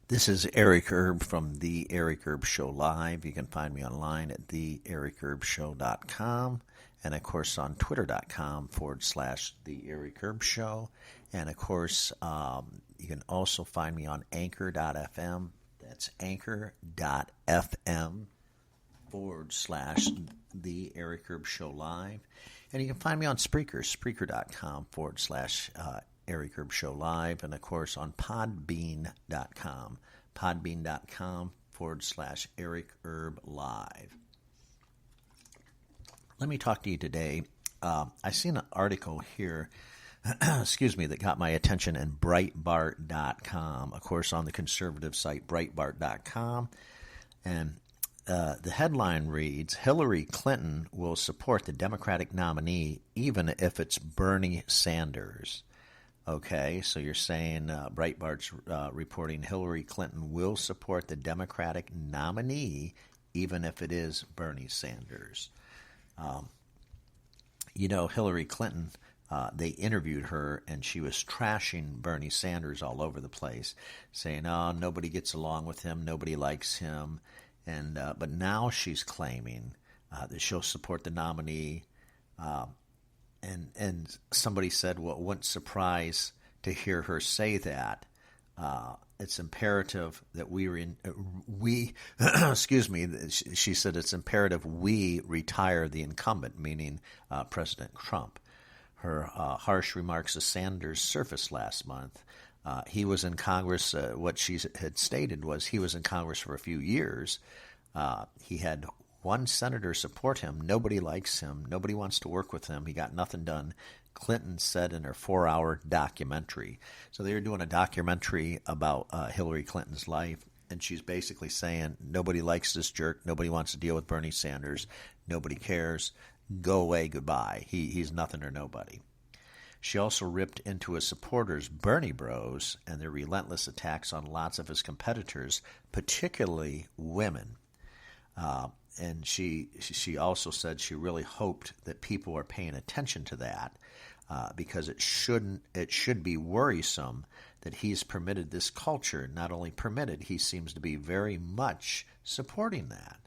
This is Eric Erb from The Eric Erb Show Live. You can find me online at theericerbshow.com and, of course, on twitter.com/The Eric Erb Show. And, of course, you can also find me on anchor.fm. That's anchor.fm/The Eric Erb Show Live. And you can find me on Spreaker, spreaker.com/Eric Erb Show Live, and of course on podbean.com, podbean.com/Eric Erb Live. Let me talk to you today. I seen an article here, excuse me, that got my attention in Breitbart.com, of course on the conservative site Breitbart.com, and the headline reads, Hillary Clinton will support the Democratic nominee even if it's Bernie Sanders. Okay, so you're saying Breitbart's reporting Hillary Clinton will support the Democratic nominee even if it is Bernie Sanders. Hillary Clinton, they interviewed her and she was trashing Bernie Sanders all over the place, saying, oh, nobody gets along with him, nobody likes him. But now she's claiming that she'll support the nominee. And somebody said, well, it wouldn't surprise to hear her say that. It's imperative that excuse me, she said it's imperative we retire the incumbent, meaning President Trump. Her harsh remarks of Sanders surfaced last month. He was in Congress. What she had stated was he was in Congress for a few years. He had one senator support him. Nobody likes him. Nobody wants to work with him. He got nothing done, Clinton said in her 4-hour documentary. So they were doing a documentary about Hillary Clinton's life, and she's basically saying nobody likes this jerk. Nobody wants to deal with Bernie Sanders. Nobody cares. Go away. Goodbye. He's nothing or nobody. She also ripped into his supporters, Bernie Bros, and their relentless attacks on lots of his competitors, particularly women. And she also said she really hoped that people are paying attention to that because it should be worrisome that he's permitted this culture. Not only permitted, he seems to be very much supporting that.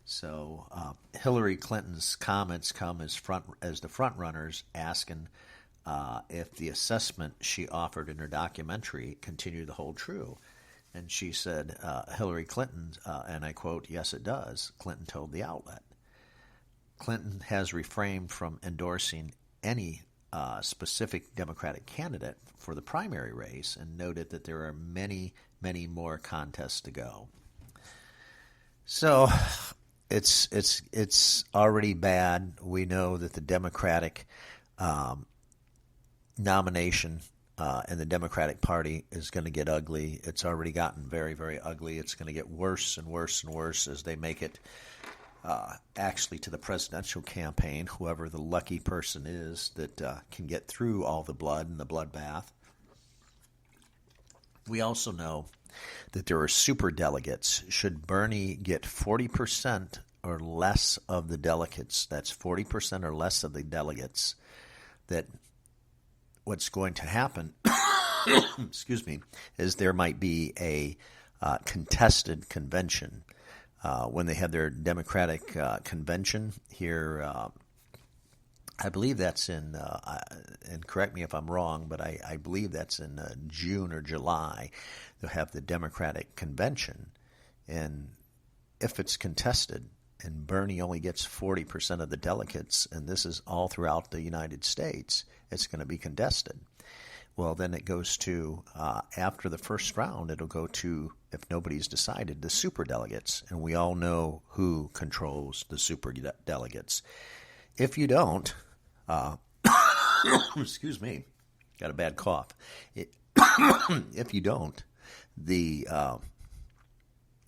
So Hillary Clinton's comments come as the front runners asking if the assessment she offered in her documentary continued to hold true. And she said, Hillary Clinton, and I quote, yes, it does, Clinton told the outlet. Clinton has refrained from endorsing any specific Democratic candidate for the primary race and noted that there are many, many more contests to go. So it's already bad. We know that the Democratic nomination and the Democratic Party is going to get ugly. It's already gotten very, very ugly. It's going to get worse and worse and worse as they make it actually to the presidential campaign, whoever the lucky person is that can get through all the blood and the bloodbath. We also know that there are super delegates. Should Bernie get 40% or less of the delegates, that's 40% or less of the delegates, that what's going to happen, excuse me, is there might be a contested convention. When they have their Democratic convention here, I believe that's in, and correct me if I'm wrong, but I believe that's in June or July. They'll have the Democratic convention, and if it's contested, and Bernie only gets 40% of the delegates, and this is all throughout the United States, it's going to be contested. Well, then it goes to, after the first round, it'll go to, if nobody's decided, the superdelegates. And we all know who controls the superdelegates. If you don't, excuse me, got a bad cough. If you don't, the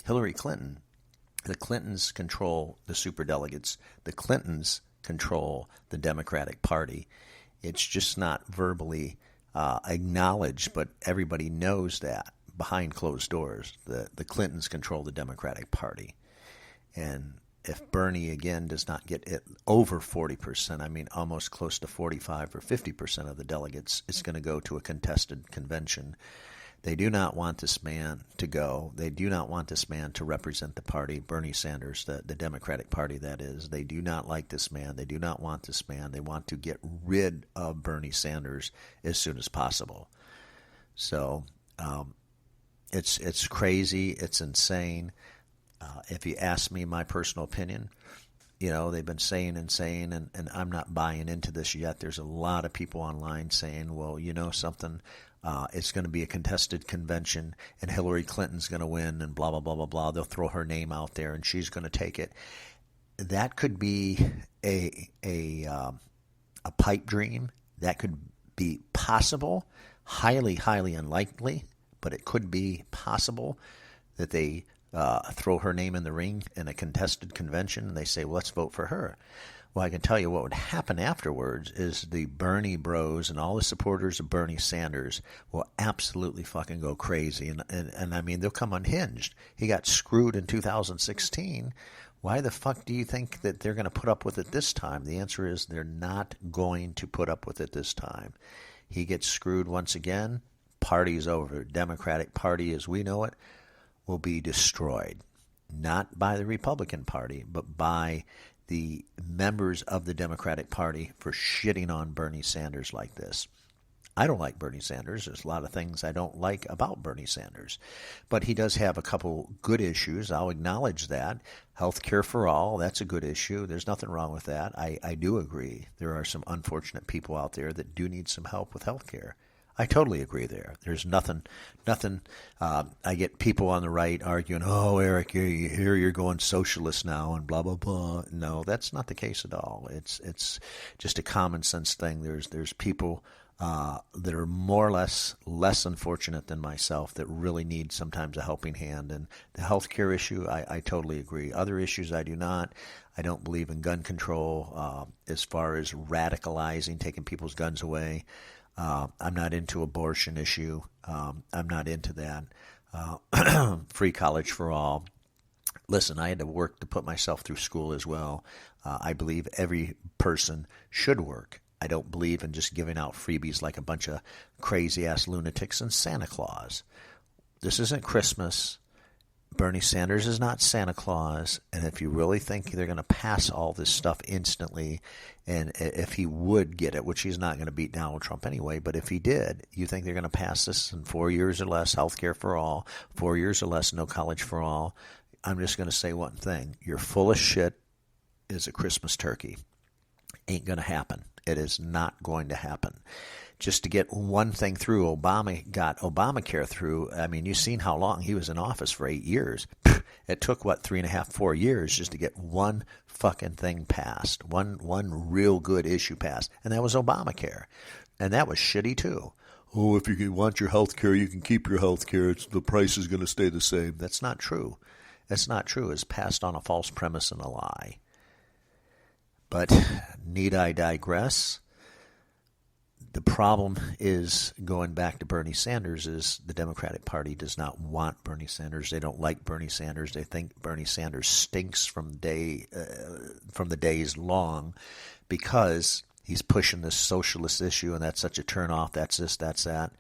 Hillary Clinton, the Clintons control the superdelegates. The Clintons control the Democratic Party. It's just not verbally acknowledged, but everybody knows that behind closed doors, the Clintons control the Democratic Party. And if Bernie, again, does not get it over 40%, I mean almost close to 45 or 50% of the delegates, it's going to go to a contested convention. They do not want this man to go. They do not want this man to represent the party, Bernie Sanders, the Democratic Party, that is. They do not like this man. They do not want this man. They want to get rid of Bernie Sanders as soon as possible. So it's crazy. It's insane. If you ask me my personal opinion, they've been saying and I'm not buying into this yet. There's a lot of people online saying, well, something, it's going to be a contested convention and Hillary Clinton's going to win and blah, blah, blah, blah, blah. They'll throw her name out there and she's going to take it. That could be a pipe dream. That could be possible, highly, highly unlikely, but it could be possible that they throw her name in the ring in a contested convention, and they say, well, let's vote for her. Well, I can tell you what would happen afterwards is the Bernie bros and all the supporters of Bernie Sanders will absolutely fucking go crazy. And I mean, they'll come unhinged. He got screwed in 2016. Why the fuck do you think that they're going to put up with it this time? The answer is they're not going to put up with it this time. He gets screwed once again. Party's over. Democratic Party as we know it will be destroyed, not by the Republican Party, but by the members of the Democratic Party for shitting on Bernie Sanders like this. I don't like Bernie Sanders. There's a lot of things I don't like about Bernie Sanders. But he does have a couple good issues. I'll acknowledge that. Healthcare for all, that's a good issue. There's nothing wrong with that. I do agree. There are some unfortunate people out there that do need some help with healthcare. I totally agree there. There's nothing. I get people on the right arguing, oh, Eric, here you're going socialist now and blah, blah, blah. No, that's not the case at all. It's just a common sense thing. There's people that are more or less unfortunate than myself that really need sometimes a helping hand. And the healthcare issue, I totally agree. Other issues I do not. I don't believe in gun control as far as radicalizing, taking people's guns away. I'm not into abortion issue. I'm not into that. Free college for all. Listen, I had to work to put myself through school as well. I believe every person should work. I don't believe in just giving out freebies like a bunch of crazy-ass lunatics and Santa Claus. This isn't Christmas. Bernie Sanders is not Santa Claus, and if you really think they're going to pass all this stuff instantly, and if he would get it, which he's not going to beat Donald Trump anyway, but if he did, you think they're going to pass this in 4 years or less, health care for all, 4 years or less, no college for all? I'm just going to say one thing. You're full of shit as a Christmas turkey. Ain't going to happen. It is not going to happen. Just to get one thing through, Obama got Obamacare through. I mean, you've seen how long he was in office for 8 years. It took, 3.5, 4 years just to get one fucking thing passed, one real good issue passed, and that was Obamacare. And that was shitty too. Oh, if you want your health care, you can keep your health care. The price is going to stay the same. That's not true. That's not true. It's passed on a false premise and a lie. But need I digress? The problem is, going back to Bernie Sanders, is the Democratic Party does not want Bernie Sanders. They don't like Bernie Sanders. They think Bernie Sanders stinks from the days long because he's pushing this socialist issue, and that's such a turnoff. That's this, that's that.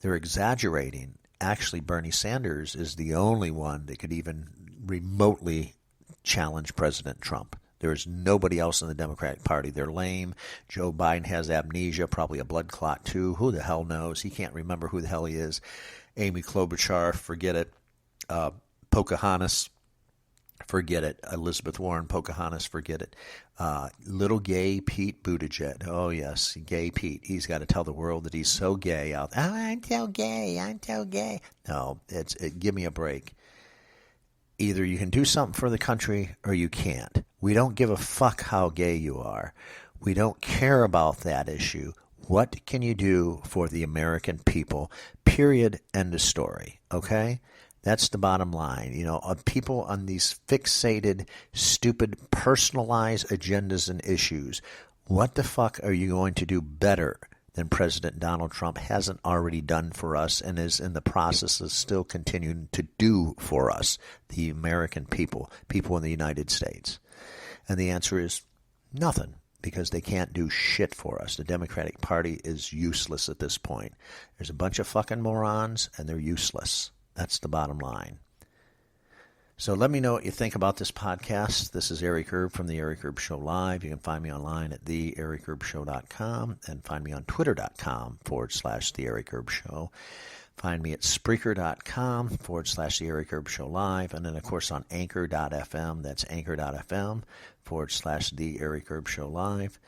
They're exaggerating. Actually, Bernie Sanders is the only one that could even remotely challenge President Trump. There's nobody else in the Democratic Party. They're lame. Joe Biden has amnesia, probably a blood clot too. Who the hell knows? He can't remember who the hell he is. Amy Klobuchar, forget it. Pocahontas, forget it. Elizabeth Warren, Pocahontas, forget it. Little gay Pete Buttigieg. Oh, yes, gay Pete. He's got to tell the world that he's so gay out there. Oh, I'm so gay. I'm so gay. No, give me a break. Either you can do something for the country or you can't. We don't give a fuck how gay you are. We don't care about that issue. What can you do for the American people? Period. End of story. Okay? That's the bottom line. People on these fixated, stupid, personalized agendas and issues. What the fuck are you going to do better than President Donald Trump hasn't already done for us and is in the process of still continuing to do for us, the American people in the United States? And the answer is nothing. because they can't do shit for us. The Democratic Party is useless at this point. There's a bunch of fucking morons, and they're useless. That's the bottom line. So let me know what you think about this podcast. This is Eric Erb from The Eric Erb Show Live. You can find me online at theericerbshow.com and find me on twitter.com/The Eric Erb Show. Find me at Spreaker.com/The Eric Erb Show Live. And then, of course, on Anchor.fm. That's Anchor.fm/The Eric Erb Show Live.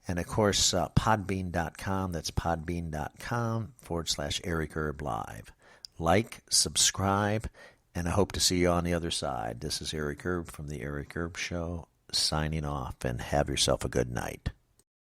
And, of course, Podbean.com. That's Podbean.com/Eric Erb Live. Like, subscribe, and I hope to see you on the other side. This is Eric Erb from The Eric Erb Show, signing off, and have yourself a good night.